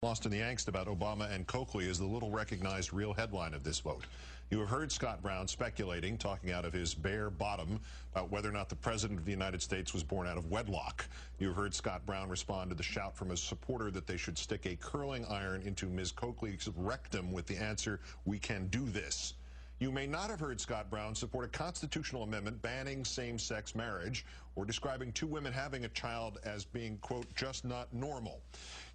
Lost in the angst about Obama and Coakley is the little recognized real headline of this vote. You have heard Scott Brown speculating, talking out of his bare bottom, about whether or not the President of the United States was born out of wedlock. You have heard Scott Brown respond to the shout from a supporter that they should stick a curling iron into Ms. Coakley's rectum with the answer, "We can do this." You may not have heard Scott Brown support a constitutional amendment banning same-sex marriage or describing two women having a child as being, quote, just not normal.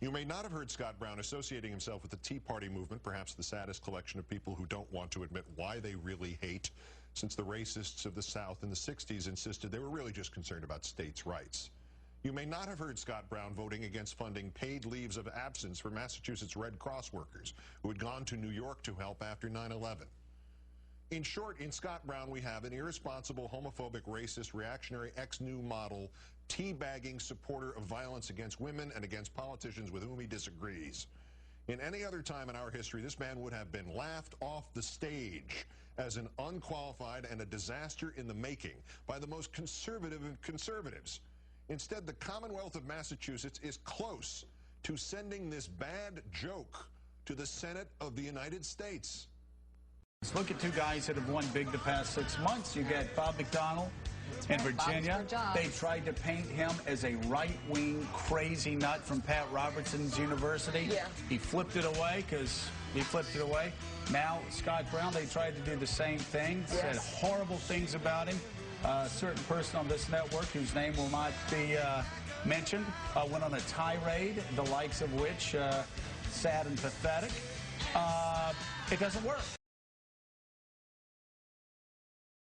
You may not have heard Scott Brown associating himself with the Tea Party movement, perhaps the saddest collection of people who don't want to admit why they really hate, since the racists of the South in the 60s insisted they were really just concerned about states' rights. You may not have heard Scott Brown voting against funding paid leaves of absence for Massachusetts Red Cross workers who had gone to New York to help after 9/11. In short, in Scott Brown, we have an irresponsible, homophobic, racist, reactionary, ex-new model, teabagging supporter of violence against women and against politicians with whom he disagrees. In any other time in our history, this man would have been laughed off the stage as an unqualified and a disaster in the making by the most conservative of conservatives. Instead, the Commonwealth of Massachusetts is close to sending this bad joke to the Senate of the United States. Let's look at two guys that have won big the past 6 months. You get Bob McDonnell in Virginia. They tried to paint him as a right-wing crazy nut from Pat Robertson's university. Yeah. He flipped it away Now, Scott Brown, they tried to do the same thing, said horrible things about him. A certain person on this network, whose name will not be mentioned, went on a tirade, the likes of which, sad and pathetic. It doesn't work.